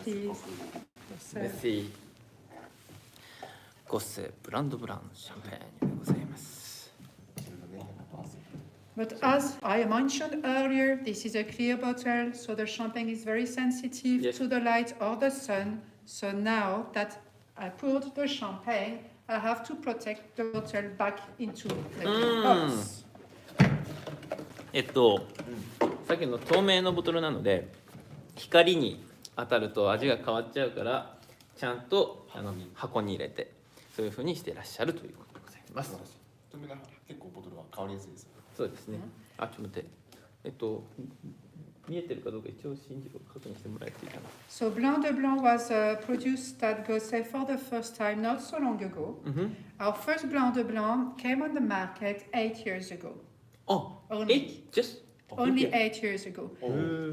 please. Merci. ゴッセブランドブランシャンペーンでございます。But as I mentioned earlier, this is a clear bottle, so the champagne is very sensitive Yes. to the light or the sun. So now that I poured the champagne, I have to protect the bottle back into the box. さっきの透明のボトルなので光に当たると味が変わっちゃうからちゃんと箱に入れてそういう風にしていらっしゃるということでございます。透明な結構ボトルは変わりやすいですよね。そうですね。あ、ちょっと待って。見えてるかどうか一応信じる確認してもらえていいかな。So Blanc de Blanc was produced at Gosset for the first time not so long ago. Our first Blanc de Blanc came on the market 8 years ago. Oh, Only. Only 8 years ago.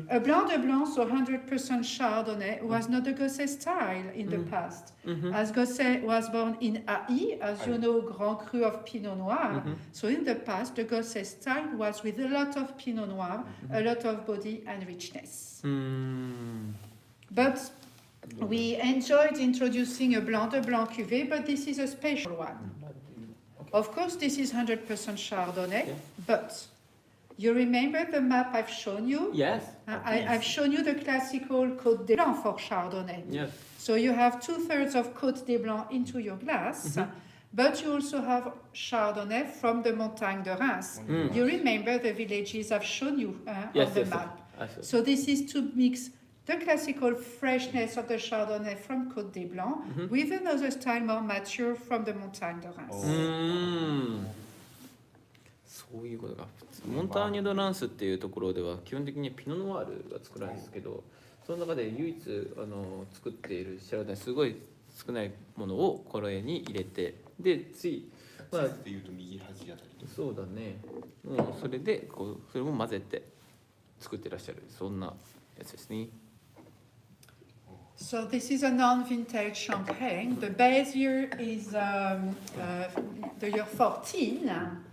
A Blanc de Blanc, so 100% Chardonnay, was not the Gosset style in the past. As Gosset was born in AI, as you know, Grand Cru of Pinot Noir. So in the past, the Gosset style was with a lot of Pinot Noir, a lot of body and richness. But we enjoyed introducing a Blanc de Blanc cuvée, but this is a special one. Of course, this is 100% Chardonnay, but you remember the map I've shown you? Yes. I've shown you the classical Côte des Blancs for Chardonnay. Yes. So you have 2/3 of Côte des Blancs into your glass, but you also have Chardonnay from the Montagne de Reims. You remember the villages I've shown you on the map. So this is to mix the classical freshness of the Chardonnay from Côte des Blancs with another style more mature from the Montagne de Reims. そういうことか。モンターニュ・ド・ランスっていうところでは基本的にピノ・ノワールが作られるんですけど、その中で唯一作っているシャルダネすごい少ないものをこれに入れて、でついまあっていうと右端あたり。そうだね。もうそれでこうそれも混ぜて作ってらっしゃるそんなやつですね。So this is a non-vintage champagne. The base year is the year 14.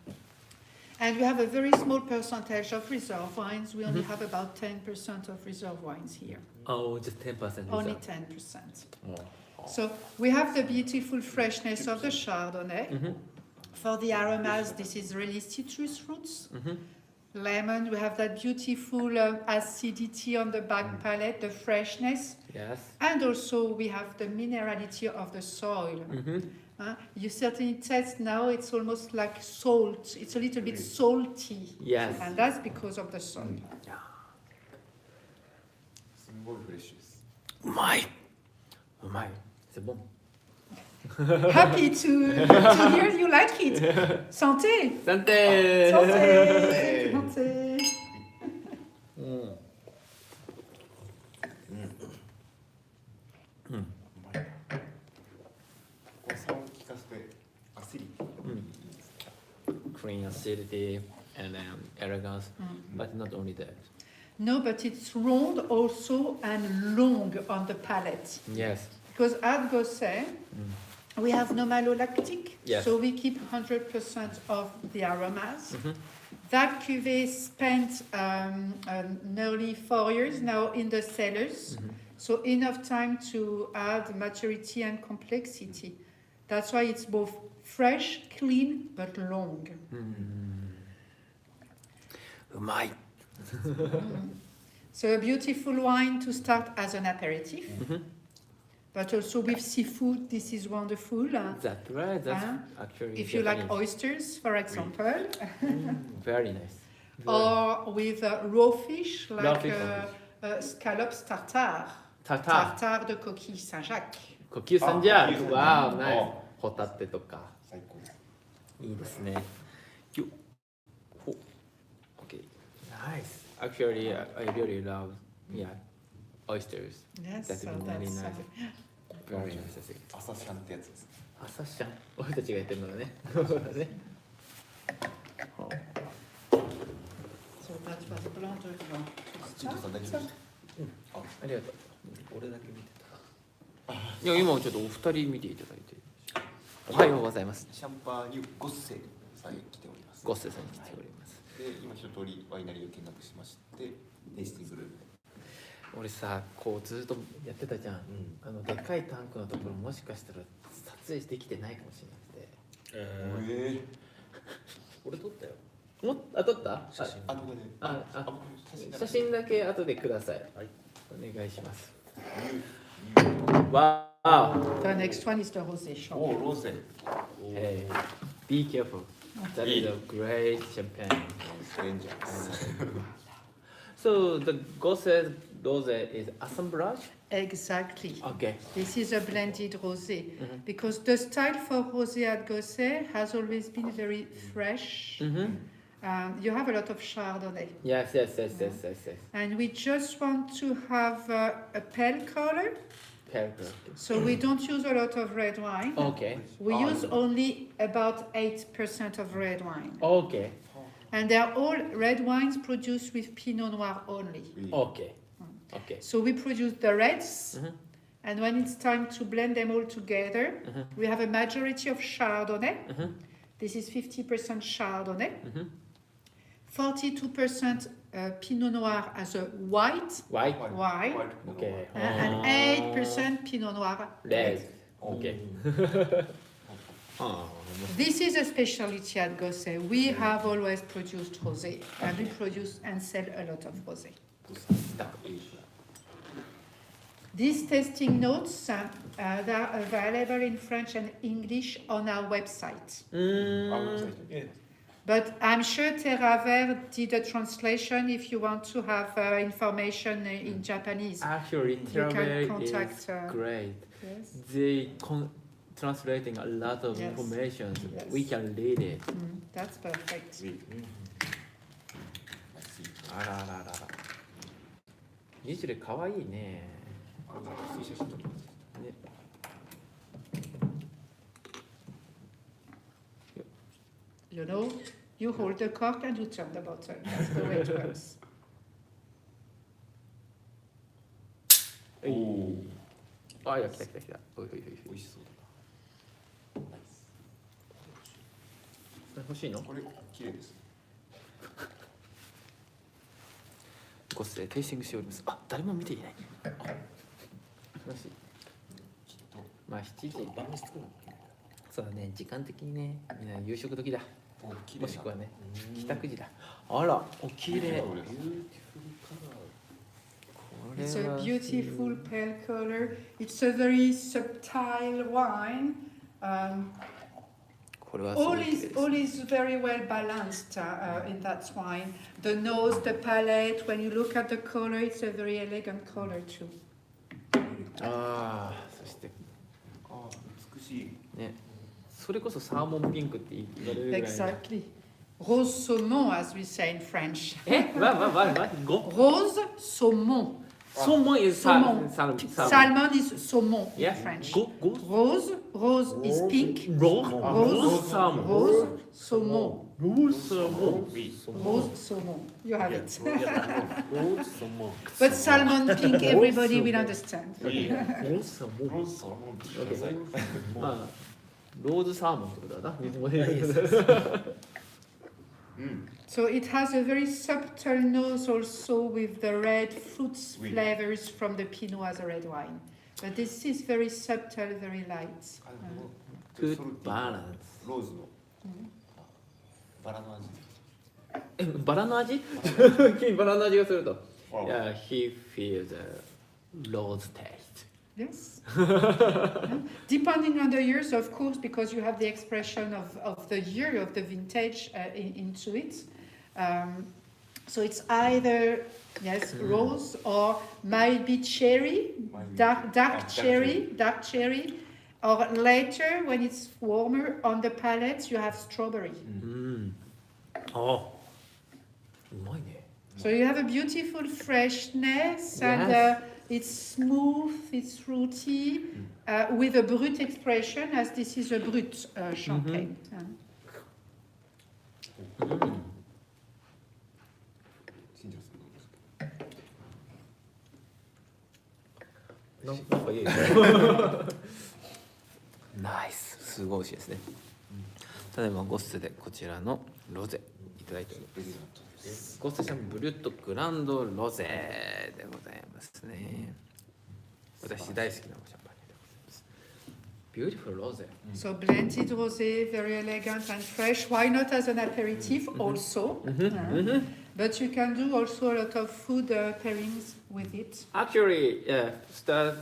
And we have a very small percentage of reserve wines. We only have about 10% of reserve wines here. Oh, just 10%. Only 10%. So we have the beautiful freshness of the Chardonnay. For the aromas, this is really citrus fruits. Lemon, we have that beautiful acidity on the back palate, the freshness. Yes. And also we have the minerality of the soil. You certainly taste now, it's almost like salt. It's a little bit salty. Yes. And that's because of the soil. すごいフレッシュです。うまい。うまい。C'est bon. Happy to hear you like it. Santé. Santé. Santé. Santé. 酸を効かせてアシリティがいいですね。Clean acidity and elegance, but not only that. No, but it's round also and long on the palate. Yes. Because at Gosset, we have no malolactic, Yes. so we keep 100% of the aromas. That cuvée spent nearly 4 years now in the cellars, so enough time to add maturity and complexity. That's why it's both fresh, clean, but long. うまい。So a beautiful wine to start as an aperitif, but also with seafood. This is wonderful. That's right. That's actually. If you like Japanese. oysters, for example, Very nice. or with raw fish Raw like fish. scallops tartare, Tartare. tartare de coquille Saint-Jacques. 呼吸さんじゃあいいですねわあ、ナイス。ホタテとか。最高です。いいですね。よほ Okay. Nice. Actually, I really love oysters. Yes, That's so very that's nice. Very nice. 朝シャンってやつです。朝シャン。俺たちが言ってるのがね。そうだね。 So that was Blanc de Blanc. ちょっとさん大丈夫ですか。ありがとう。俺だけ見てた。いや、今ちょっとお二人見ていただいて。おはようございます。シャンパーニュゴッセさんに来ております。ゴッセさんに来ております。で、今一通りワイナリーを見学しまして、テイスティングルームで。俺さこうずっとやってたじゃん、でかいタンクのところもしかしたら撮影できてないかもしれなくて、俺撮ったよ。撮った写真。あ、どこで。写真だけ後でください。はい。お願いします。わあ。The next one is the rosé champagne. お、ロゼ。Hey, be careful. That is a great champagne. So the Gosset rosé is assemblage? Exactly. Okay. This is a blended rosé because the style for rosé at Gosset has always been very fresh. You have a lot of Chardonnay. Yes. And we just want to have a pale color. So we don't use a lot of red wine. Okay. We use only about 8% of red wine. Okay. And they're all red wines produced with Pinot Noir only. Okay. So we produce the reds, and when it's time to blend them all together, we have a majority of Chardonnay. This is 50% Chardonnay, 42% Pinot Noir as a white wine, Okay. and 8% Pinot Noir Red. Okay. This is a specialty at Gosset. We have always produced rosé, and we produce and sell a lot of rosé. These tasting notes they are available in French and English on our website. But I'm sure Teraver did a translation if you want to have information in Japanese. Actually, You can Teraver contact, is great. Yes. They translating a lot of information. Yes. We can read it. That's perfect. あら。ニジュレ可愛いね。You know, you hold the cork and you turn the bottle. That's the way it works. あ、いや来た。おい。美味しそうだな。ナイス。欲しいの？これ綺麗です。ゴスでテイスティングしております。あ、誰も見ていない。もし。まあ7時。晩飯作るの？そうだね、時間的にね、みんな夕食時だ。もしくはね、帰宅時だ。あら、お綺麗。It's a beautiful pale color. It's a very subtle wine. All is very well balanced in that wine. The nose, the palate, when you look at the color, it's a very elegant color too. ああ、そして美しい。ね、それこそサーモンピンクって言われるぐらい。 Exactly. Rose saumon, as we say in French. Rose saumon. Saumon is salmon. Salmon is saumon in French. Rose is pink. Rose salmon. Rose saumon. Rose salmon. Rose saumon. You have it. Rose saumon. But salmon pink, everybody will understand. Rose salmon. ローズサーモンってください。まあローズサーモンってことだな。日本語で。So it has a very subtle nose also with the red fruits flavors from the Pinot as a red wine. But this is very subtle, very light. Good balance. ローズのバラの味。バラの味？君バラの味がすると。Yeah, he feels a rose taste. Yes. Depending on the years, of course, because you have the expression of the year, of the vintage into it. So it's either, rose or might be cherry, dark cherry, or later, when it's warmer, on the palate, you have strawberry. Oh, うまいね。 So you have a beautiful freshness and it's smooth, it's fruity, with a brut expression, as this is a brut champagne. なんかいい。ナイス、すごい美味しいですね。ただいまゴッセでこちらのロゼいただいております。ゴッセシャンブリュットグランドロゼでございますね。私大好きなシャンパンでございます。Beautiful rosé. So blended rosé, very elegant and fresh. Why not as an aperitif also? But you can do also a lot of food pairings with it. Actually, yeah, start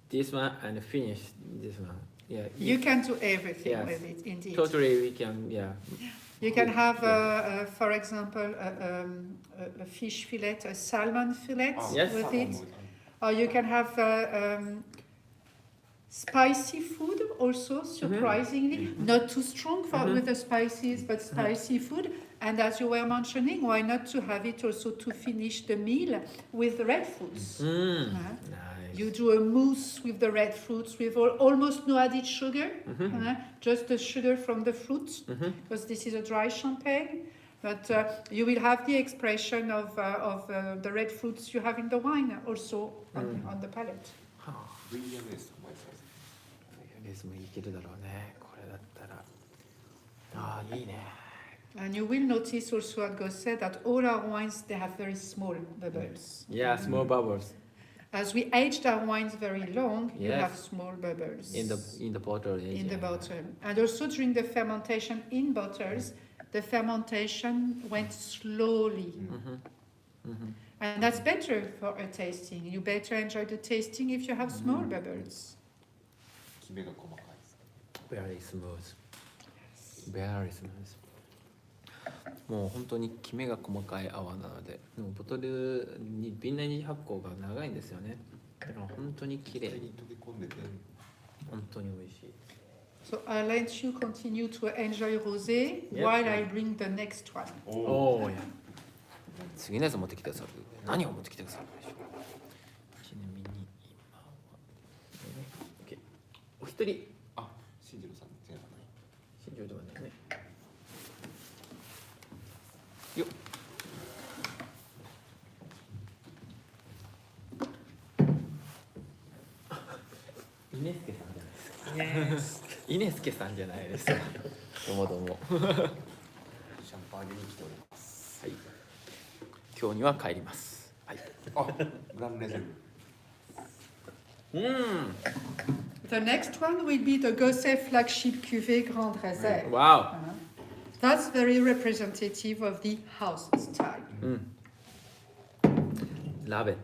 this one and finish this one. Yeah, You can do everything Yes. with it, indeed. totally we can, yeah. You can have, for example, a fish fillet, a salmon fillet Yes. with it. Or you can have spicy food also, surprisingly. Not too strong with the spices, but spicy food. And as you were mentioning, why not to have it also to finish the meal with red fruits? Nice. You do a mousse with the red fruits with almost no added sugar, just the sugar from the fruits, because this is a dry champagne. But you will have the expression of the red fruits you have in the wine also on the palate. はあ、VMS と前さレースもいけるだろうね。これだったら。ああ、いいね。And you will notice also at Gosset that all our wines, they have very small bubbles. Yeah, small bubbles As we aged our wines very long, you Yes. have small bubbles in the bottle. in the bottle. And also during the fermentation in bottles, the fermentation went slowly. And that's better for a tasting. You better enjoy the tasting if you have small bubbles. きめが細かいです Very smooth. Very smooth. もう本当にきめが細かい泡なので、でもボトルに瓶内二次発酵が長いんですよね。だから本当に綺麗に、に溶け込んでて本当に美味しい。 So I'll let you continue to enjoy rosé Yep. while I bring the next one. おお。次のやつ持ってきてくださる。何を持ってきてくださるでしょうか。ちなみに今は、OK。お一人、あ、新次郎さんじゃない新庄ではないね。よっ。稲助さんじゃないですか。稲助さんじゃないですか。どうもどうも。シャンパーニュに来ておりますはい。今日には帰ります。はい。あ、グランレゼルThe next one will be the Gosset flagship cuvée Grande Réserve. Wow. That's very representative of the house style. Love it.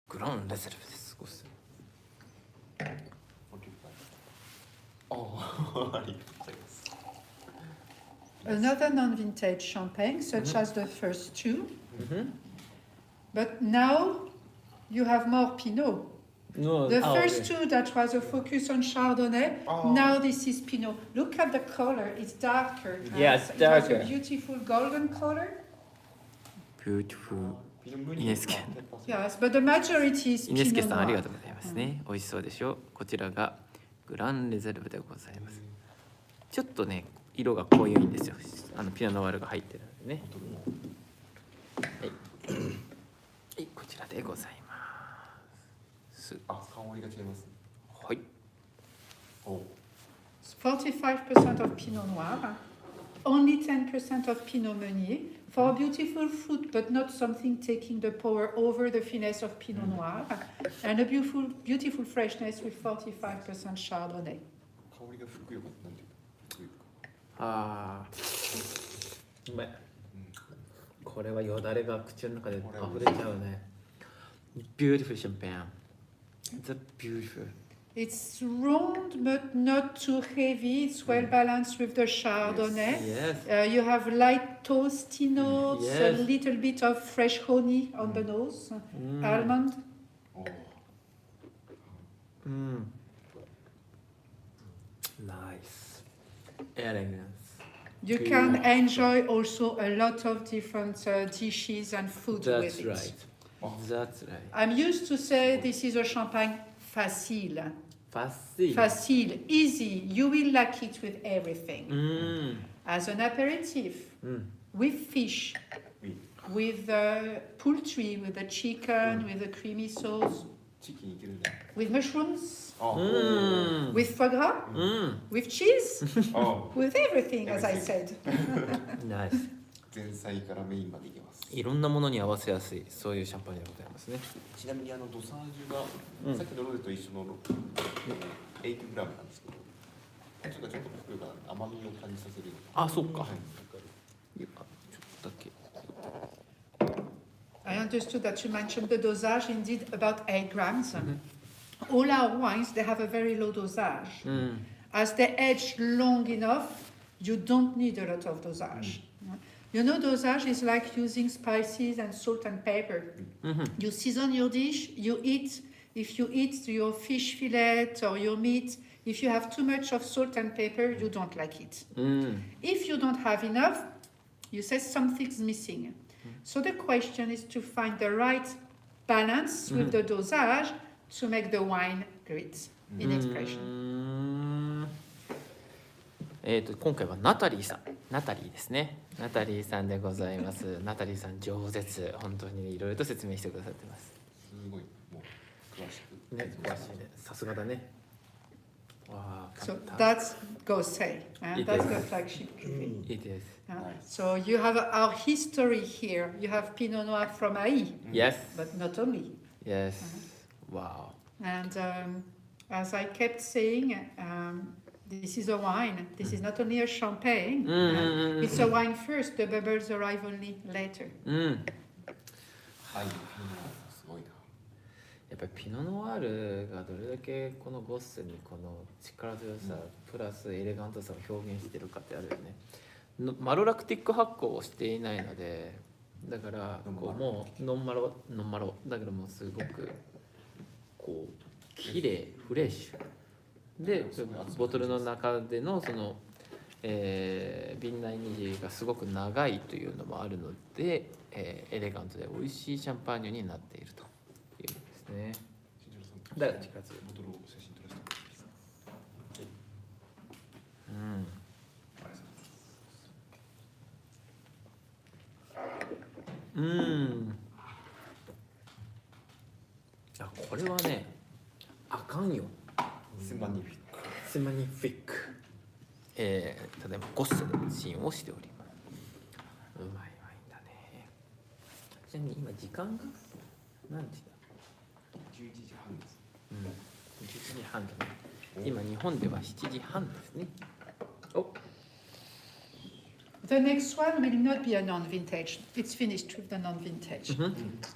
グランレゼルブです。ゴス。あ、ありがとうございます。 Another non-vintage champagne, such as the first two. But now you have more Pinot. No, The first two that was a focus on Chardonnay, now this is Pinot. Look at the color, it's darker. Yes, It darker. has a beautiful golden color. Beautiful. ピノムニいいですか Yes, but the majority is イネスケ Pinot さんあり Noir. がとうございますね。美味しそうでしょう。こちらがグランレゼルブでございます。ちょっとね、色が濃いんですよ。ピノノワールが入ってるのでね。はい。はい、こちらでございます。あ、香りが違います。はい。お、 45% of Pinot Noir, only 10% of Pinot Meunier, for beautiful fruit, but not something taking the power over the finesse of Pinot Noir, and a beautiful freshness with 45% Chardonnay. 香りがふくよかったなんていうか。ああ。うまい。これはよだれが口の中で溢れちゃうね。Beautiful champagne. It's beautiful. It's round but not too heavy. It's well balanced with the Chardonnay. Yes. You have light toasty notes, a Yes. little bit of fresh honey on the nose, almond. お、Nice. Elegance. You can enjoy also a lot of different dishes and food That's with it. right. That's right. I'm used to say this is a champagne facile. Facile. Facile, easy. You will like it with everything. As an aperitif, with fish, Oui. with poultry, with the chicken, with the creamy sauce. チキンいけるんだ。 with mushrooms, あ、 with foie gras, うん with cheese, あ、 with everything, as I said. ナイス。前菜からメインまでいけます。いろんなものに合わせやすいそういうシャンパーニュでございますね。ちなみにドサージュが、うんさっきのロゼと一緒の 80g なんですけど、ちょっと僕が甘みを感じさせる。あ、そっか。はいあちょっとだけ。 I understood that you mentioned the dosage, indeed, about 8 grams. All our wines, they have a very low dosage. うん。 As they age long enough, you don't need a lot of dosage. You know, dosage is like using spices and salt and pepper. You season your dish, you eat. If you eat your fish fillet or your meat, if you have too much of salt and pepper, you don't like it. うん。 If you don't have enough, you say something's missing. So the question is to find the right balance with the dosage to make the wine great in expression. 今回はナタリーさん、ナタリーですね。ナタリーさんでございます。ナタリーさん上舌、本当にいろいろと説明してくださってます。すごい、もう詳しく。ね、詳しいね。さすがだね。わあ、 So 簡単。 that's Gosset, It that's is. the flagship cuvée. It is. Nice. So you have our history here. You have Pinot Noir from Haï, Yes. but not only. Yes. Wow. And as I kept saying, this is a wine. This is not only a champagne. It's a wine first. The bubbles arrive only later. うん。はい、すごいな。やっぱりピノノワールがどれだけこのゴッセにこの力強さ、プラスエレガントさを表現してるかってあるよね。マロラクティック発酵をしていないので、だからこうもうノンマロだけどもうすごくこう綺麗フレッシュでボトルの中でのその、瓶内二次がすごく長いというのもあるので、エレガントで美味しいシャンパーニュになっているというですね。だから近づく。ボトルを写真撮らせてもらっていいですか。うん。あ、これはね、あかんよ。セマニフィック。セマニフィック。ただいまゴッセで試飲をしております。うまいワインだね。ちなみに今時間が何時だ11時半です。11時半だね。今日本では7時半ですね。お The next one will not be a non-vintage. It's finished with the non-vintage.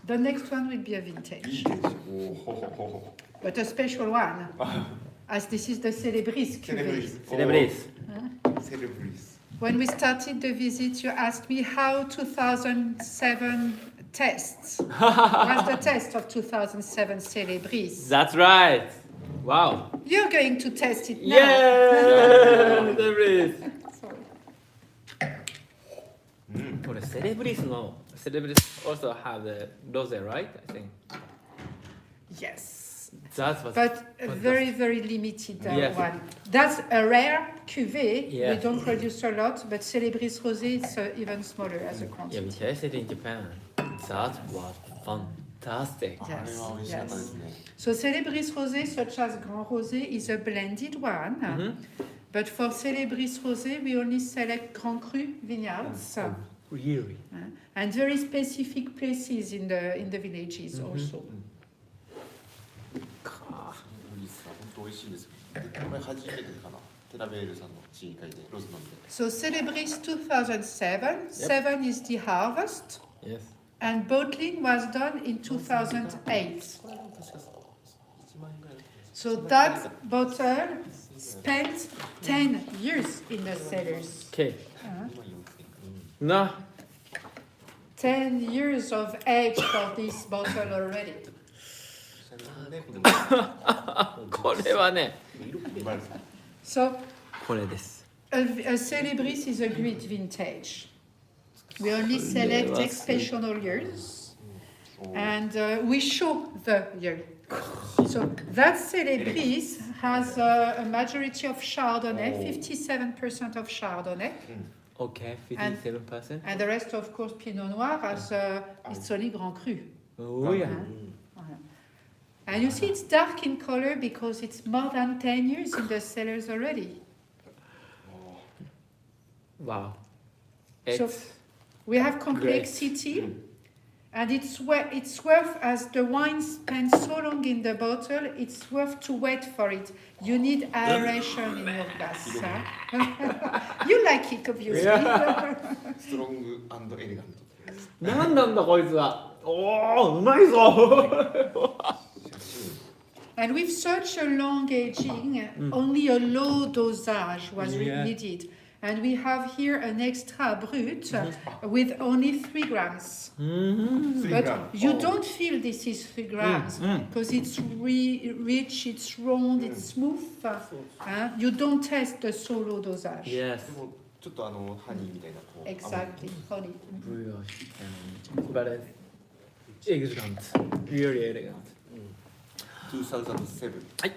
The next one will be a いい vintage, です。おお、ほほほほ。 but a special one, as this is the Célébris セレブリ cuvée. ス。セレブレイス。セレブリス。 When we started the visit, you asked me how 2007 tests. What's the test of 2007 Célébris? That's right. Wow. You're going to test it now. Yeah. セレブレイス。 Sorry. これセレブリスのセレブリス also have the rosé, right? I think. Yes. That's what. But a very, very limited Yes. one. That's a rare cuvée. We Yeah. don't produce a lot, but Célébris Rosé is even smaller as a Yeah, we quantity. tasted in Japan. That was fantastic. あれは美味しかったですね。 So Célébris Rosé, such as Grand Rosé, is a blended one. But for Célébris Rosé, we only select Grand Cru vineyards Really? and very specific places in the villages also. セレブリスは本当美味しいですよ。これ初めてかな。テラベールさんの試飲会でロズ飲んで。 So Célébris 2007. 7 is the harvest. Yes. And bottling was done in 2008. これも確か1万円ぐらい。 So that bottle spent 10 years in the cellars. Okay. 2万4000円。な。 10 years of age for this bottle already. これはね。 So これです。 a Célébris is a great vintage. We only select exceptional years and we show the year. So that Célébris has a majority of Chardonnay, 57% of Chardonnay, Okay, 57%. and the rest, of course, Pinot Noir, as it's only Grand Cru. Oh yeah. And you see it's dark in color because it's more than 10 years in the cellars already. Wow. So It's we have complexity, and it's worth, as the wine spends so long in the bottle, it's worth to wait for it. You need aeration in your glass. You like it, obviously. ストロング&エレガント。何なんだこいつは。おお、うまいぞ。And with such a long aging, only a low dosage was needed. And we have here an extra brut with only 3 grams. But you don't feel this is 3 grams because it's rich, it's round, it's smooth. You don't taste the solo dosage. Yes. でもちょっとハニーみたいなこう。 Exactly, honey. Brioche and but it's elegant, really elegant. 2007。はい、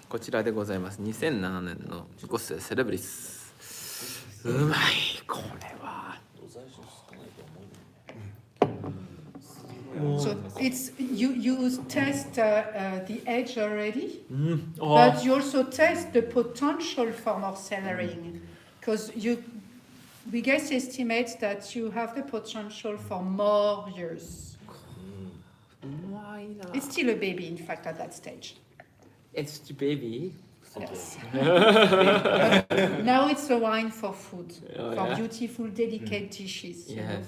こちらでございます。2007年のゴッセセレブリス。うまい、これは。 So it's you test the age already, Oh. but you also test the potential for more cellaring, because we guess estimate that you have the potential for more years. うまいな。 It's still a baby, in fact, at that stage. It's the baby. Yes. Now it's a wine for food, for beautiful, delicate dishes. you know. Yes.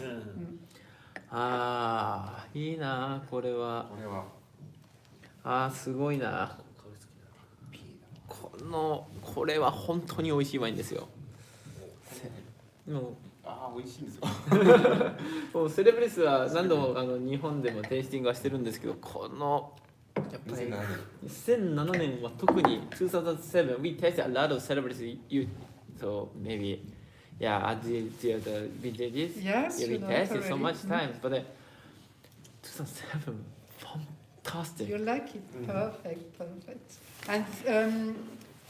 ああ、いいな、これは。これはああ、すごいな。これは本当に美味しいワインですよ。もうああ美味しいんですよ。もうセレブリスは何度も日本でもテイスティングはしてるんですけど、このやっぱり2007年は特に2007 we tasted a lot of celebrities so maybe as the vintages Yes, we you know tasted it so already. much times but 2007 fantastic. You like it? Perfect. And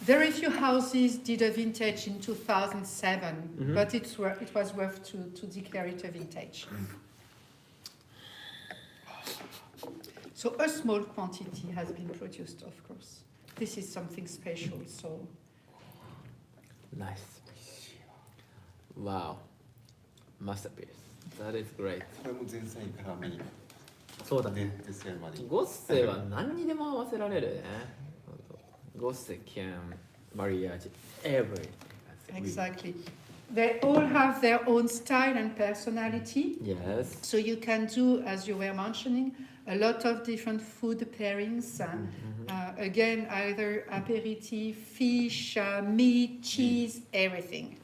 very few houses did a vintage in 2007, but it was worth to declare it a vintage. So a small quantity has been produced, of course. This is something special, so... Nice. Wow. Masterpiece. That is great. これも前菜からメニュー。そうだね。デザートまで。ゴッセは何にでも合わせられるね。ゴッセ can mariage everything. Exactly. They all have their own style and personality. Yes. So you can do, as you were mentioning, a lot of different food pairings. Again, either aperitif, fish, meat, cheese, everything.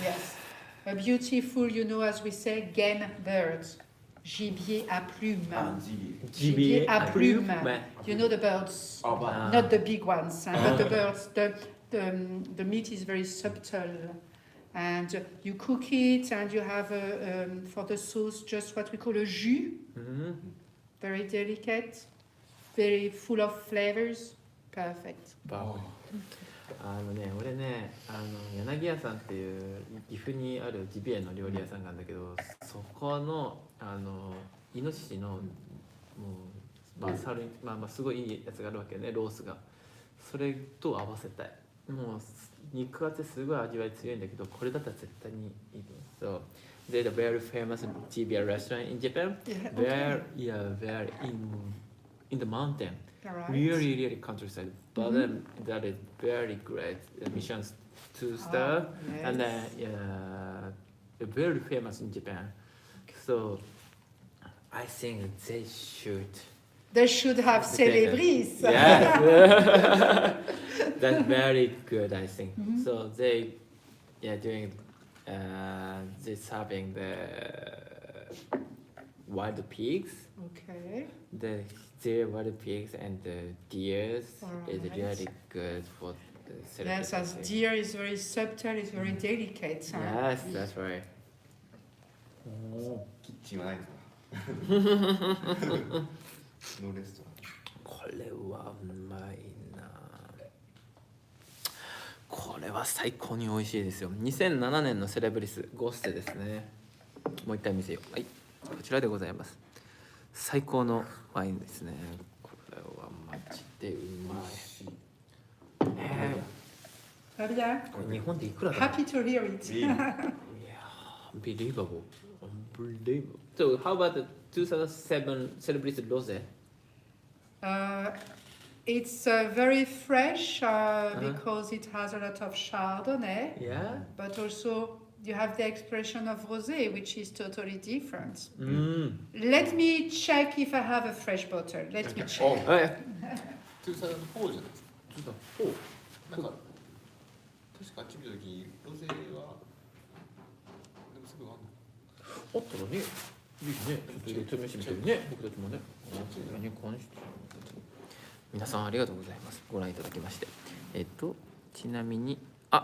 Yes. A beautiful, as we say, game bird. Gibier à plume. Gibier à plume. You know the birds. Not the big ones, but the birds. The meat is very subtle. And you cook it, and you have for the sauce just what we call a jus. Very delicate, very full of flavors. Perfect. Wow. 俺ね、柳屋さんっていう岐阜にあるジビエの料理屋さんがあるんだけど、そこのイノシシのもうすごいいいやつがあるわけよね、ロースが。それと合わせたい。もう肉厚ですごい味わい強いんだけど、これだったら絶対にいいと思う。So there's a very famous GBR restaurant in Japan. Very in the mountain. Right. Really countryside. But then that is very great. Michelin 2-star, yes. and very famous in Japan. So I think they should. They should have célébris. Yeah, that's very good. I think so. They doing they serving the wild pigs. Okay. The wild pigs and the deers is Alright. really good for the Yes, as celebration. deer is very subtle, it's very delicate. Yes, that's right. キッチンはないのかな。のレストラン。これはうまいな。これは最高に美味しいですよ。2007年のセレブリスゴッセですね。もう一回見せよう。はい、こちらでございます。最高のワインですね。これはマジでうまい。Très bien. これ日本でいくらだ Happy to hear it. Unbelievable. Unbelievable. So how about the 2007 Celebrity Rosé? It's very fresh because it has a lot of Chardonnay, Yeah. but also you have the expression of rosé, which is totally different. Let me check if I have a fresh bottle. Let me check. おはい。 2004じゃないですか。なんか確かあっち見た時にロゼはでもすぐあんの。あったらね、いいね。ちょっと試してみてるね。僕たちもね。皆さんありがとうございます。ご覧いただきまして。ちなみに、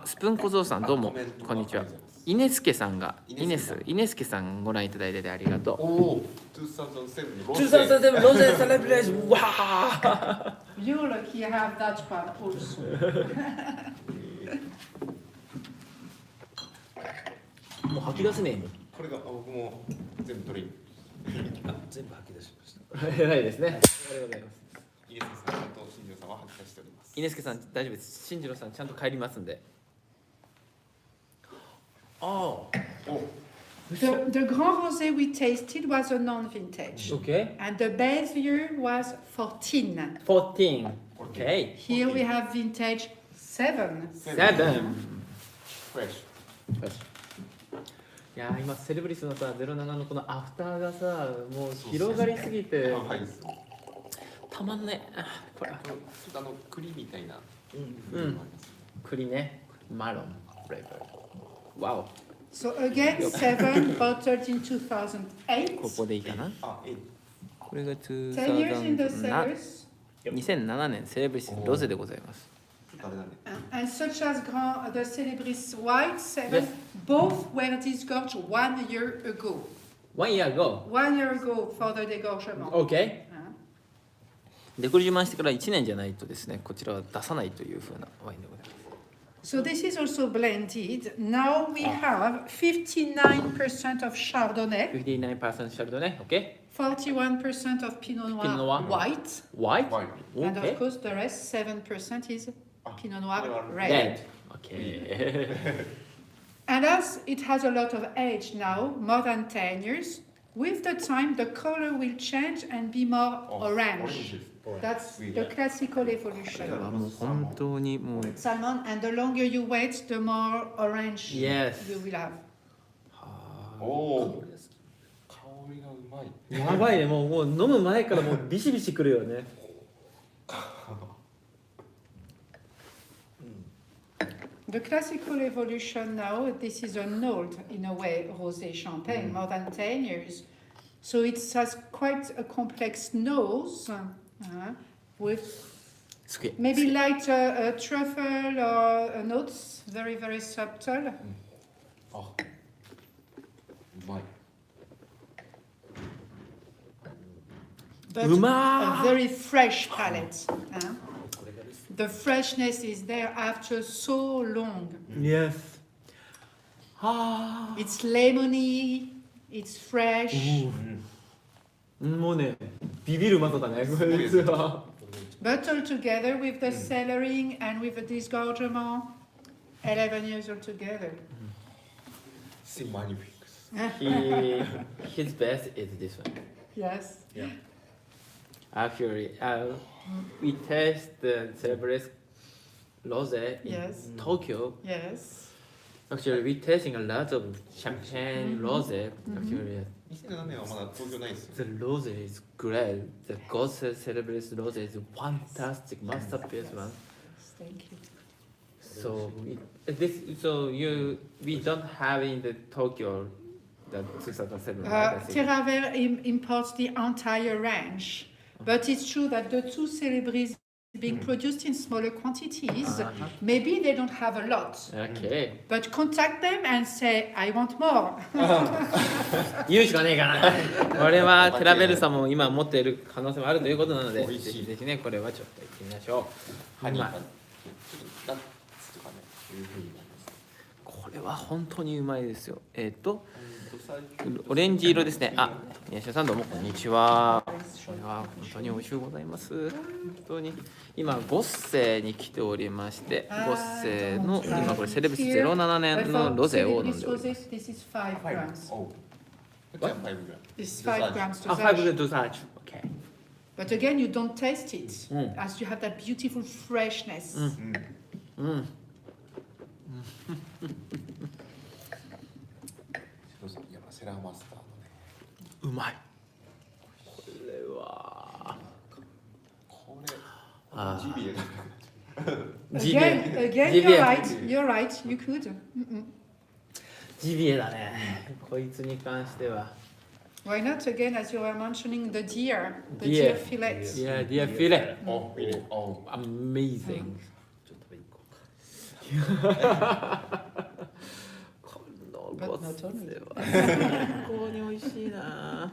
スプーン小僧さんどうもこんにちは。イネスケさんがイネスケさんご覧いただいててありがとう。おお、2007ロゼ。2007ロゼセレブレーション。わあ。You're lucky I have that part also. もう吐き出せねえもん。これが僕も全部取り。全部吐き出しました。偉いですね。ありがとうございます。イエスさんと新庄さんは発揮しております。イネスケさん大丈夫です。新次郎さんちゃんと帰りますんで。The Grand Rosé we tasted was a non-vintage. Okay. And the base year was 14. 14. Okay. Here we have vintage 7. 7. フレッシいやー今セレブリスのさ07のこのアフターがさもう広がりすぎてュ。はい。たまんねえ。これちょっと栗みたいな。栗ね。マロンフレーバー。わお。So again, 7 bottled in 2008. ここでいいかな。あ、これが 10 years in the cellars. 2007年セレブリスロゼでございます。あれだね。And such as the Celebris White 7, Yes. both were disgorged 1 year ago. 1 year ago. 1 year ago for the dégorgement. Okay. デコル自慢してから1年じゃないとですね、こちらは出さないというふうなワインでございます。So this is also blended. Now we have 59% of Chardonnay, 59% Chardonnay, okay? 41% of Pinot Noir, Pinot Noir. white, White? White. and Okay. of course the rest, 7% is Pinot Noir red. Red. Okay. And as it has a lot of age now, more than 10 years, with the time the color will change and be more orange. That's the classical これ evolution. はもう本当にもう Salmon, and the longer you wait, the more orange Yes. you will have. おお。香りがうまい。やばいね、もう飲む前からもうビシビシくるよね。The classical evolution now, this is an old, in a way, rosé champagne, more than 10 years. So it has quite a complex nose with すげえ。 maybe light truffle or notes, very, very subtle. あ、うまい。 But Uma! a very fresh palate. The freshness is there after so long. Yes. はあ。 It's lemony, it's fresh. もうね、ビビるうまさだね、これ実は。 But altogether, with the cellaring and with the disgorgement, 11 years altogether. C'est magnifique. His best is this one. Yes. Actually, we taste the Celebrity Rosé in Yes. Tokyo. Yes. Actually, we tasting a lot of champagne rosé. Actually, 2007年はまだ東京ないですよ。 the rosé is great. The Gosset Celebrity Rosé is fantastic masterpiece one. Thank you. So we don't have in the Tokyo the 2007. Right? I think. Terraver imports the entire range, but it's true that the two Celebris being produced in smaller quantities, maybe they don't have a lot. Okay. But contact them and say, I want more. 言うしかねえかな。これはテラベルさんも今持っている可能性もあるということなので、ぜ美味しいひぜひねこれはちょっと行ってみましょう。ハニーがうまいちょっとナッツとかね、いう風になります。これは本当にうまいですよ。オレンジ色ですね。あ、宮下さんどうもこんにちは。これは本当に美味しゅうございます。本当に今ゴッセに来ておりまして、ゴッセの今これセレブス07年のロゼを飲んでおります。 This is 5 grams. Oh. What's 5 grams? This is 5 gramsあ、5 dosage. dosage. Okay. But again, you don't taste it, as you have that beautiful freshness. うん。やっぱセラーマスターのね。うまい。これは。これ。ジビエだ。 Again, Jibie. you're right, you could. ジビエだね。こいつに関しては。Why not? Again, as you were mentioning, the deer Deer. fillet. Yeah, dear fillet. Oh, really? Oh. Amazing. ちょっと食べに行こうか。このゴッセは最高に美味しいな。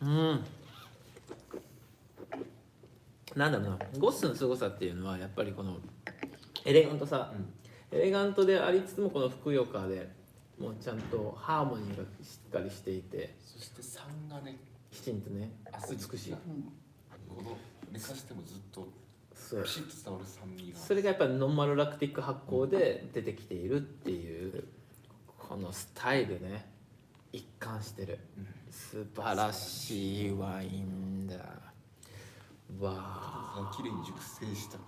うん。なんだろうな、ゴッセの凄さっていうのはやっぱりこのエレガントさ、エレガントでありつつもこのふくよかでもうちゃんとハーモニーがしっかりしていて、そして酸がね、きちんとね美しい。この寝かしてもずっとそうピシッと伝わる酸味が。それがやっぱりノンマルラクティック発酵で出てきているっていうこのスタイルね、一貫してる素晴らしいワインだ。わあ、綺麗に熟成した。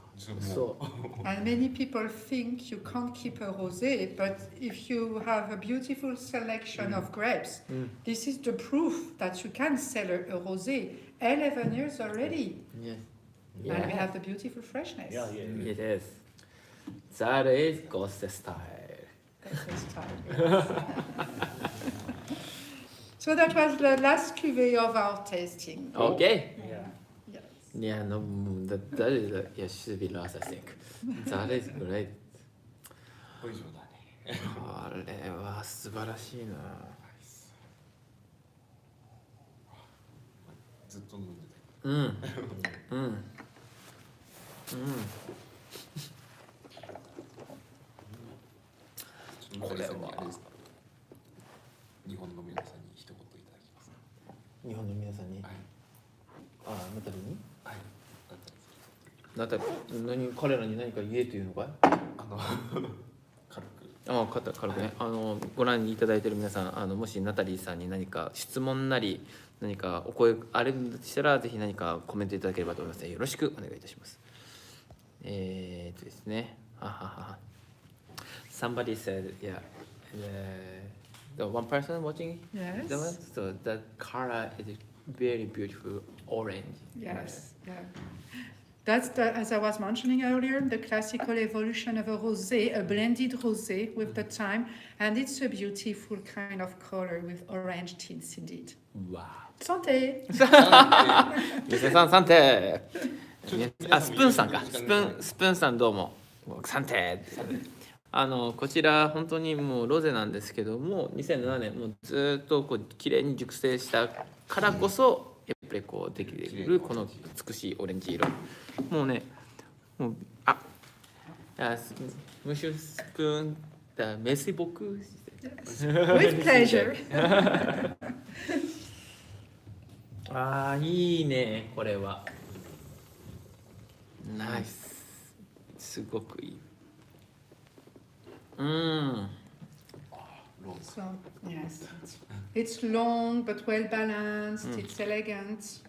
そう。 And many people think you can't keep a rosé, but if you have a beautiful selection of grapes, this is the proof that you can sell a rosé 11 years already. Yes. And we have the beautiful freshness. Yeah, yeah. It is. That is Gosset style. That's the style, yes. So that was the last cuvée of our tasting. Okay. Yeah. Yes. Yeah, no, that is yeah, should be last, I think. That is great. これ以上だね。これは素晴らしいな。ずっと飲んでうん。うん。うん。た。これはあれですか。日本の皆さんに一言いただきます。日本の皆さんに。はい。あ、ナタリに。はい。ナタリ、彼らに何か言えというのかい。軽く。あ、軽くね。ご覧いただいている皆さん、もしナタリーさんに何か質問なり何かお声あれとしたらぜひ何かコメントいただければと思いますのでよろしくお願いいたします。ですね。Somebody said, yeah, the one person watching, Yes. the one, so the color is very beautiful orange. Yes. Yeah. That's the, as I was mentioning earlier, the classical evolution of a rosé, a blended rosé with the time, and it's a beautiful kind of color with orange tints indeed. Wow. Santé! 店さんサンテあ、スプーンさんか。スプーンさんどうも。サンテこちら本当にもうロゼなんですけども、2007年もうずっとこう綺麗に熟成したからこそやっぱりこうできているこの美しいオレンジ色。もうね、もうムシュスプーンだメシボク。With pleasure. ああ、いいね、これは。ナイス。すごくいい。So, yes. It's long but well balanced, it's elegant.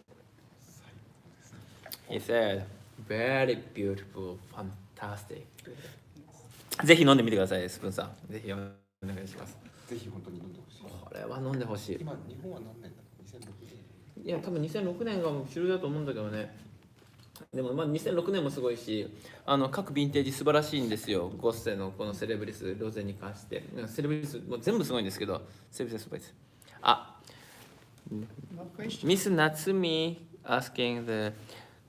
He said, very beautiful, fantastic. ぜひ飲んでみてください、スプーンさん。ぜひお願いします。ぜひ本当に飲んでほしい。これは飲んでほしい。今日本は何年だ？2006年。いや、多分2006年が主流だと思うんだけどね。でもまあ2006年もすごいし、各ヴィンテージ素晴らしいんですよ。ゴッセのこのセレブリスロゼに関して。セレブリスもう全部すごいんですけど、セレブリスすごいです。あ、ミス夏美 asking the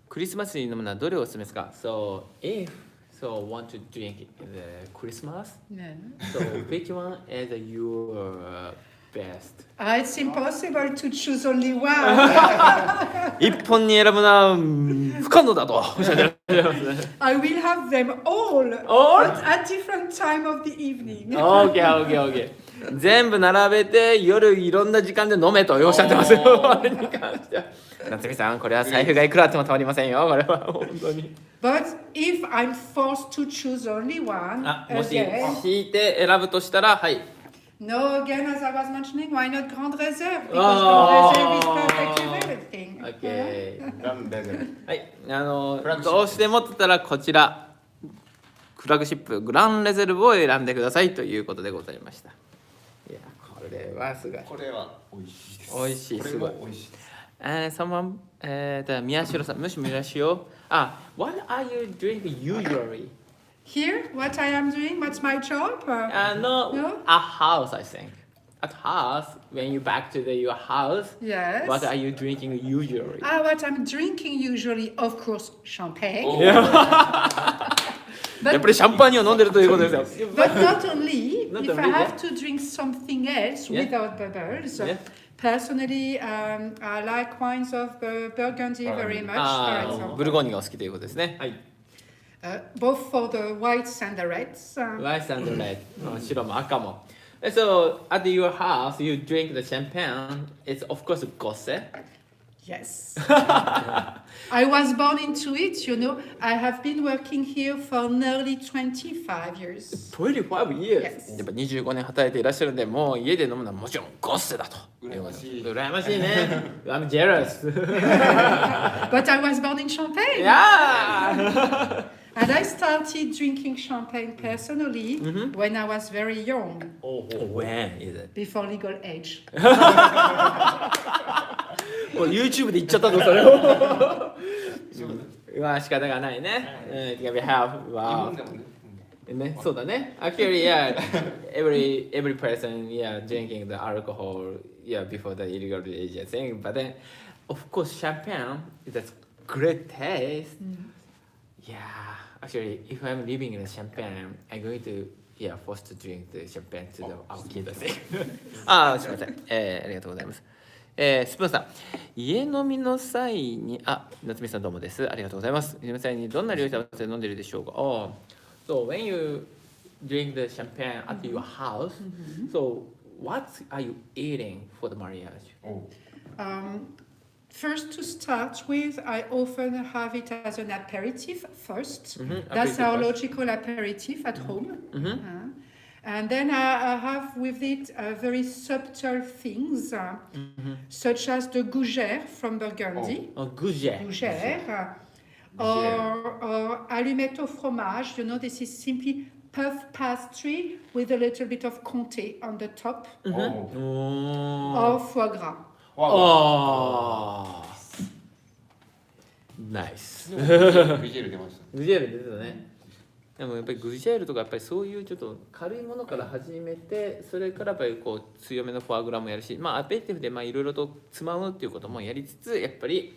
クリスマスに飲むのはどれをおすすめですか？ So if so want to drink the Christmas, Yeah. so which one is your best? It's impossible to choose only one. 一本に選ぶのは不可能だとおっしゃってる。れますね。I will have them all, All? but at different time of the evening. OK。全部並べて夜いろんな時間で飲めとおっしゃってますよ。これに関しては。夏美さん、これは財布がいくらあってもたまりませんよ。これは本当に。But if I'm forced to choose only one, もし again, 引いて選ぶとしたら、はい。no, again, as I was mentioning, why not Grande Réserve? Because Grande Réserve is perfect with everything. OK。ランデゼル。はい、フラッグシップどうしてもって言ったらこちらフラッグシップグランレゼルブを選んでくださいということでございました。いやこれはすごい。これは美味しいです。美味しい、これすごい。も美味しいです。someone 宮代さん、もし宮代、what are you doing usually? Here, what I am doing, what's my job? No, No? a house I think. At house, when you back to your house, Yes. what are you drinking usually? What I'm drinking usually, of course, champagne. やっぱりシャンパンには飲んでるということですよ。 But not only, Not if only, I yeah. have to drink something else Yeah. without bubbles. Yeah. Personally, I like wines of Burgundy very much, for example. ブルゴーニュがお好きということですね。はい。Both for the whites and the reds. Rice and red. 白も赤も。So, at your house, you drink the champagne. It's of course Gosset. Yes. I was born into it, you know. I have been working here for nearly 25 years. 25 years? Yes. やっぱ25年働いていらっしゃるんで、もう家で飲むのはもちろんゴッセだと。羨ましい。羨ましいね。I'm jealous. But I was born in Champagne. Yeah! And I started drinking champagne personally when I was very young, When is it? before legal age. もう YouTube で言っちゃったぞ、それを。まあ仕方がないね。We have, 日 wow. 本でもね。ね、そうだね。Actually, yeah, every person, yeah, drinking the alcohol, yeah, before the illegal age, I think. But then, of course, champagne, that's great taste. Yeah, actually, if I'm living in a champagne, I'm going to, yeah, forced to drink the champagne to our kids, I think. すみません。ありがとうございます。スプーンさん、家飲みの際に、夏美さんどうもです。ありがとうございます。家飲みの際にどんな料理と合わせて飲んでるでしょうか。So when you drink the champagne at your house, so what are you eating for the mariage? First, to start with, I often have it as an aperitif first. Aperitif That's our first. logical aperitif at home. And then I have with it very subtle things, such as the gougère from Burgundy. Gougère. Gougère. Or allumette au fromage. You know, this is simply puff pastry with a little bit of comté on the top. Or foie gras. Nice. ビジュール出ました。グジェール出てたね。でもやっぱりグジェールとかやっぱりそういうちょっと軽いものから始めて、それからやっぱりこう強めのフォアグラもやるし、アペリティフでいろいろとつまむっていうこともやりつつ、やっぱり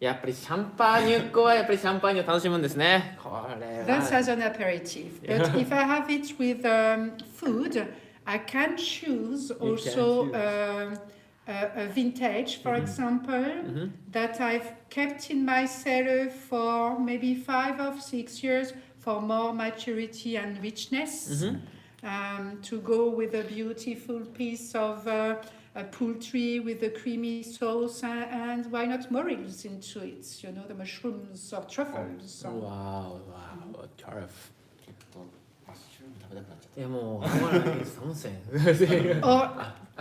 シャンパーニュっ子はやっぱりシャンパーニュを楽しむんですね。これは。That's as an aperitif. But if I have it with food, I can choose also a vintage, for example, that I've kept in my cellar for maybe 5 or 6 years for more maturity and richness, to go with a beautiful piece of poultry with a creamy sauce, and why not morels into it, you know, the mushrooms or truffles. Wow, tough. マッシュルーム食べたくなっちゃっいやもうたまらないです温泉。Or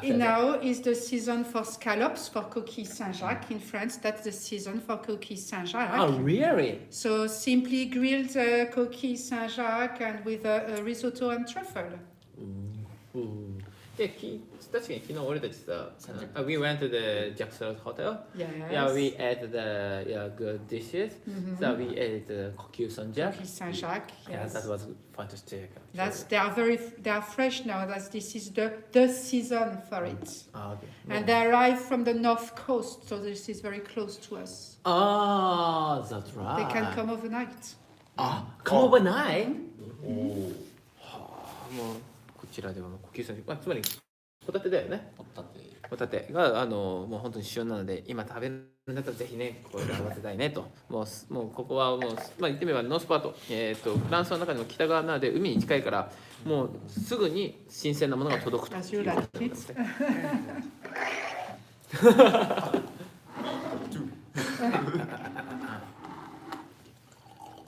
now is the season for scallops, for coquilles Saint-Jacques in France. That's the season for coquilles Saint-Jacques. Really? So simply grilled coquilles Saint-Jacques and with a risotto and truffle. で、確かに昨日俺たちさ、we went to the Jackson Hotel. Yes. Yeah, we ate the good dishes. So we ate the coquille Saint-Jacques. Coquilles Saint-Jacques. Yeah, Yes. that was fantastic. They are fresh now. This is the season for it. Okay. And they arrive from the north coast, so this is very close to us. That's right. They can come overnight. Come overnight? た。おお。もうこちらではもうコキューさん、つまりホタテだよね。ホタテ。ホタテがもう本当に旬なので、今食べるんだったらぜひねこれで合わせたいねと。もうここはもう言ってみればノースパート、フランスの中でも北側なので海に近いからもうすぐに新鮮なものが届くと。As you like it.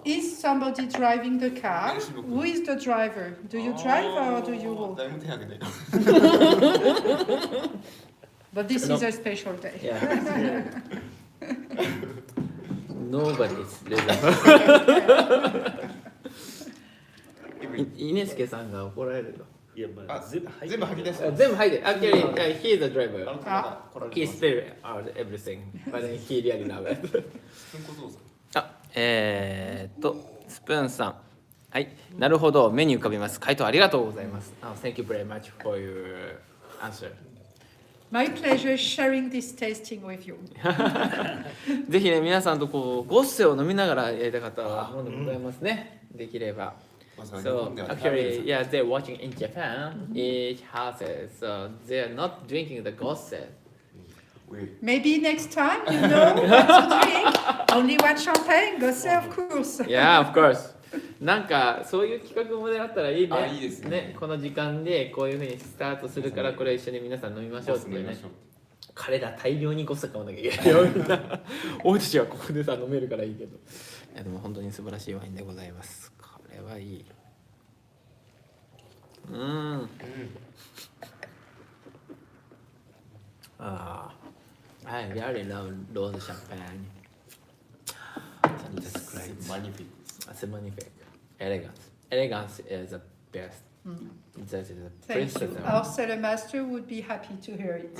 Is somebody driving the car? Who is the driver? Do you drive or do you walk? 誰も手挙げない。But this is a special day. Yeah. Nobody's living. イネスケさんが怒られるよ。いや、まあ、全部入って全部吐き出す。全部入ってる。Actually, he is the driver. 来られ He てます spilled out everything, but then he really loved it. スプーン小僧さん。スプーンさん。はい。なるほど。目に浮かびます。回答ありがとうございます。Thank you very much for your answer. My pleasure sharing this tasting with you. ぜひね、皆さんとこうゴッセを飲みながらやりたかったものでございますね。できれば。So actually, yeah, they're watching in Japan. Each houses, so they're not drinking the Gosset. Maybe next time you know what to drink. Only one champagne, Gosset, of course. Yeah, of course. なんかそういう企画もあったらいいね。あ、いいですね。この時間でこういう風にスタートするからこれ一緒に皆さん飲みましょうってね。彼ら大量にゴッセ買わなきゃいけないよみんな。俺たちはここでさ飲めるからいいけど。いやでも本当に素晴らしいワインでございます。これはいい。I really love rose champagne. That's great. Magnifique. It's magnifique. Elegance. Elegance is the best. That is the Thank princess. you. Our cellar master would be happy to hear it.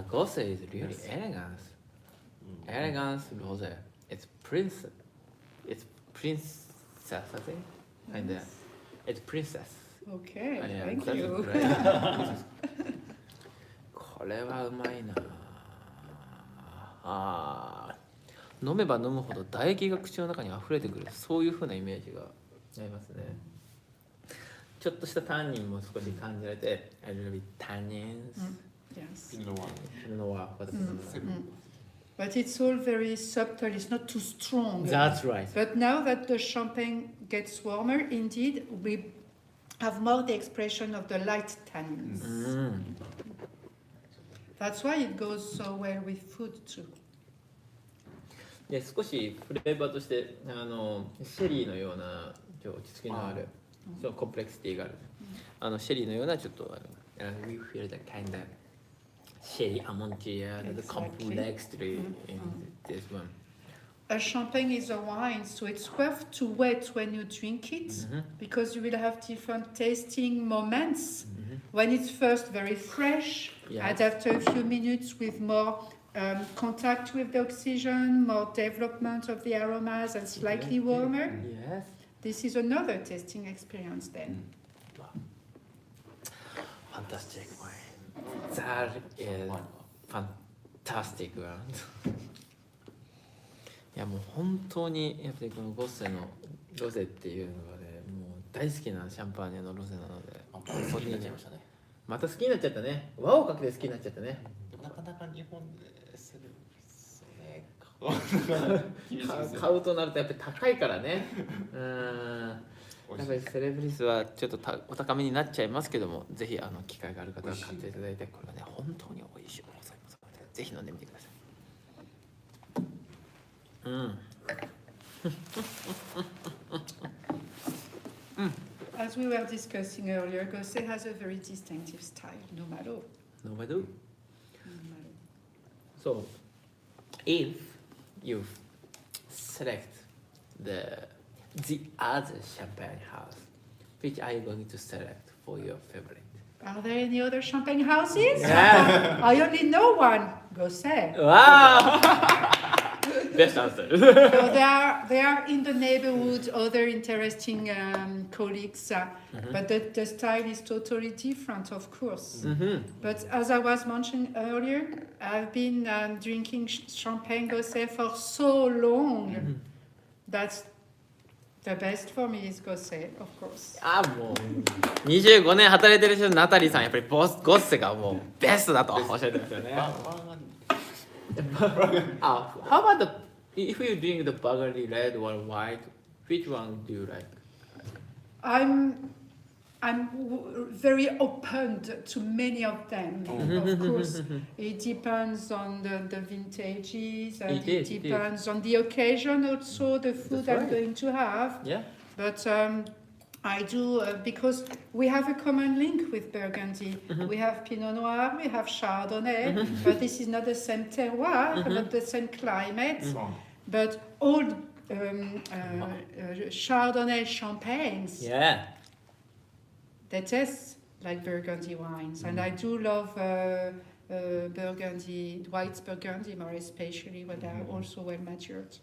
Gosset is really elegance. Elegance rose. It's princess. It's princess, I think. And it's princess. Okay, Yeah, thank that's you. great. これはうまいな。飲めば飲むほど唾液が口の中に溢れてくる、そういう風なイメージがありますね。ちょっとしたタンニンも少し感じられて、a little bit tannins. Yes. Pinot Noir. Pinot Noir. But it's all very subtle, it's not too strong. That's right. But now that the champagne gets warmer, indeed, we have more the expression of the light tannins. That's why it goes so well with food too. で少しフレーバーとしてシェリーのような落ち着きのある、そのコンプレクシティがあるシェリーのようなちょっとwe feel the kind of sherry amontia, the complexity in this one. A champagne is a wine, so it's worth to wait when you drink it because you will have different tasting moments. When it's first very fresh, and after a few minutes with more contact with the oxygen, more development of the aromas and slightly warmer. Yes. This is another tasting experience then. Fantastic wine. That is fantastic one. いやもう本当にやっぱりこのゴッセのロゼっていうのがね、もう大好きなシャンパーニャのロゼなので、好きになっちゃいましたね。また好きになっちゃったね。輪をかけて好きになっちゃったね。なかなか日本でする買うとなるとやっぱり高いからね。やっぱりセレブリスはちょっとお高めになっちゃいますけども、ぜひ機会がある方は買っていただいて、これはね本当に美味しいものございますので、ぜひ飲んでみてください。As we were discussing earlier, Gosset has a very distinctive style, no matter. No matter. So, if you select the other champagne house, which are you going to select for your favorite? Are there any other champagne houses? Yeah. I only know one, Gosset. Wow! Best answer. So they are in the neighborhood, other interesting colleagues, but the style is totally different, of course. But as I was mentioning earlier, I've been drinking champagne Gosset for so long that The best for me is Gosset, of course. あもう25年働いてる人のナタリーさんやっぱりゴッセがもうベストだとおっしゃってますよね。How about if you drink the burgundy red or white, which one do you like? Very open to many of them. Of course, it depends on the vintages, and it depends on the occasion, also the food I'm going to have. Yeah. But I do because we have a common link with Burgundy. We have Pinot Noir, we have Chardonnay, but this is not the same terroir, not the same climate. But all Chardonnay champagnes. Yeah. They taste like Burgundy wines, and I do love Burgundy, white Burgundy more especially when they are also well matured.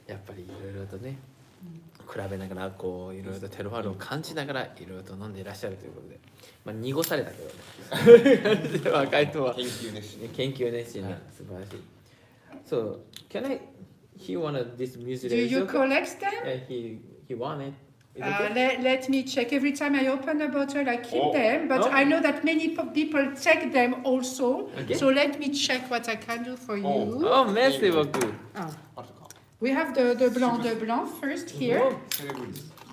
やっぱりいろいろとね、比べながらこういろいろとテロファールを感じながらいろいろと飲んでいらっしゃるということで、まあ濁されたけどね。若い人は研究熱心。研究熱心な素晴らしい。So can I hear one of this music? Do you collect them? Yeah, he won it. Let me check. Every time I open a bottle, I keep them, but I know that many people take them also. Okay. So let me check what I can do for you. Oh, merci beaucoup. We have the blanc de blanc first here.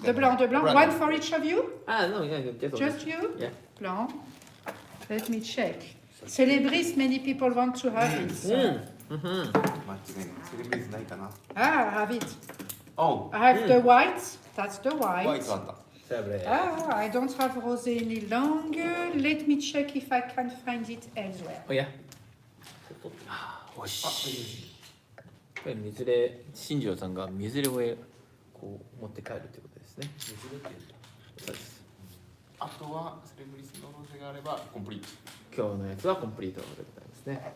The blanc de blanc. One for each of you? No, yeah, Just you? Yeah. Blanc. Let me check. Célébris, many people want to have it. So. I have it. Oh. I have the white. That's the white. ホワイトあった。 I don't have rosé any longer. Let me check if I can find it elsewhere. Oh yeah. おし。これ水れ新庄さんが水れをこう持って帰るということですね。水れって言うんだ。そうです。あとはセレブリスのロゼがあればコンプリート。今日のやつはコンプリートでございますね。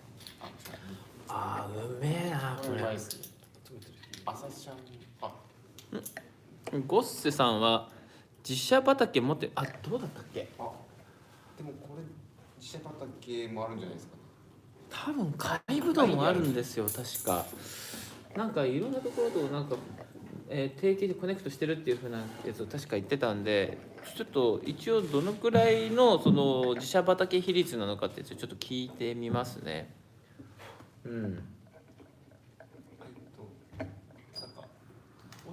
あーうめえなこれ。朝シャンゴッセさんは自社畑持ってどうだったっけ？でもこれ自社畑もあるんじゃないですかね。多分海ぶどうもあるんですよ確か。なんかいろんなところとなんか、提携でコネクトしてるっていう風なやつを確か言ってたんで、ちょっと一応どのくらいのその自社畑比率なのかってちょっと聞いてみますね。うん。こ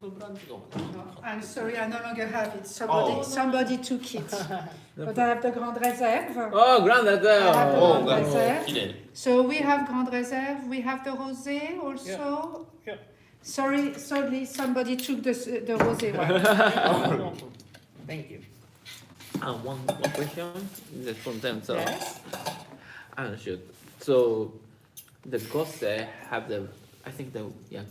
のブランドが I'm sorry, I no longer have it. Somebody took it. But I have the Grande Réserve. Oh, Grande Réserve. I have the Oh, Grande Réserve. 綺麗。 So we have Grande Réserve. We have the Rosé also. Yeah. Sorry, somebody took the Rosé one. Thank you. One question that's from them. So, Yes. sure. So, the Gosset have I think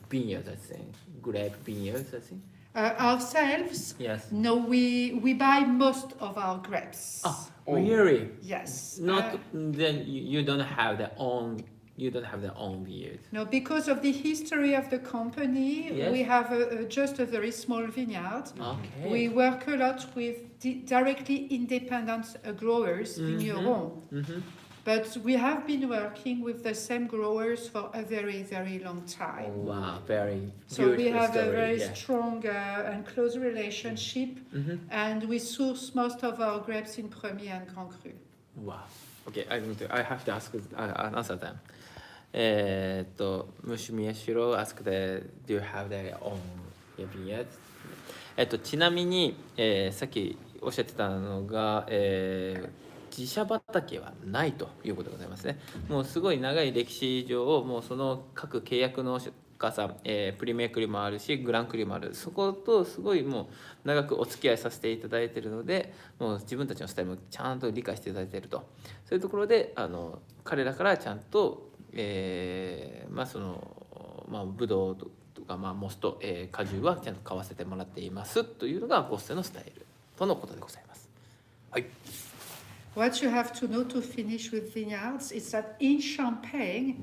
vineyards. I think grape vineyards. I think. Ourselves? Yes. No, we buy most of our grapes. Really? Yes. Not then you don't have their own. You don't have their own vineyard. No, because of the history of the company, Yes. we have just a very small vineyard. Okay. We work a lot with directly independent growers, vignerons. But we have been working with the same growers for a very, very long time. Wow, very So we beautiful have story. a very Yeah. strong and close relationship, and we source most of our grapes in Premier and Grand Cru. Wow. Okay, I have to ask answer them. Mushimiyashiro asked, do you have their own vineyard? ちなみに、さっきおっしゃってたのが、自社畑はないということでございますね。もうすごい長い歴史上、もうその各契約の家さん、プリメクリもあるしグランクリもある、そことすごいもう長くお付き合いさせていただいているので、もう自分たちのスタイルもちゃんと理解していただいていると、そういうところで彼らからちゃんと、ブドウとか、モスト、果汁はちゃんと買わせてもらっていますというのがゴッセのスタイルとのことでございます。はい。What you have to know to finish with vineyards is that in Champagne,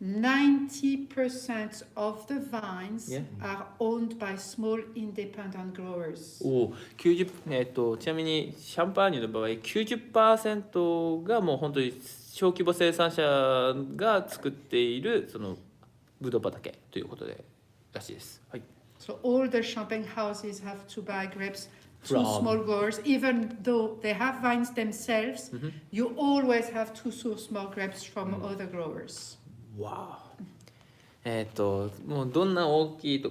90% of the vines are owned by small independent growers. ちなみにシャンパーニュの場合 90% がもう本当に小規模生産者が作っているそのブドウ畑ということでらしいです。はい。So all the champagne houses have to buy grapes to From- small growers, even though they have vines themselves. You always have to source more grapes from other growers. わもうどんな大きいと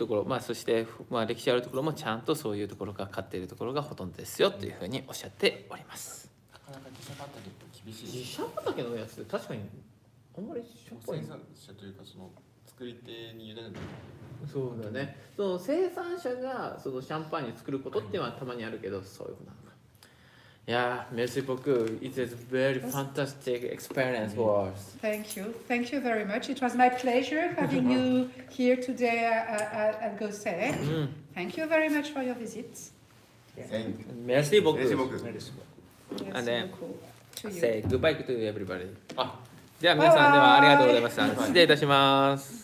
ころ、そして歴史あるところもちゃんとそういうところが買っているところがほとんどですよというふうにおっしゃっております。なかなか自社畑って厳しい自です。社畑のやつって確かにあんまりしょっぱい生産者というかその作り手に委ねる。そうだね。その生産者がそのシャンパンに作ることっていうのはたまにあるけど、そういうことなのか。いやー、merci beaucoup. It is a very fantastic experience for us. Thank you. Thank you very much. It was my pleasure having you here today at Gosset. Thank you very much for your visit. Merci beaucoup. Merci And then- beaucoup to you. Say goodbye to everybody. あ、じゃあ皆さんではありがとうございました。失礼いたします。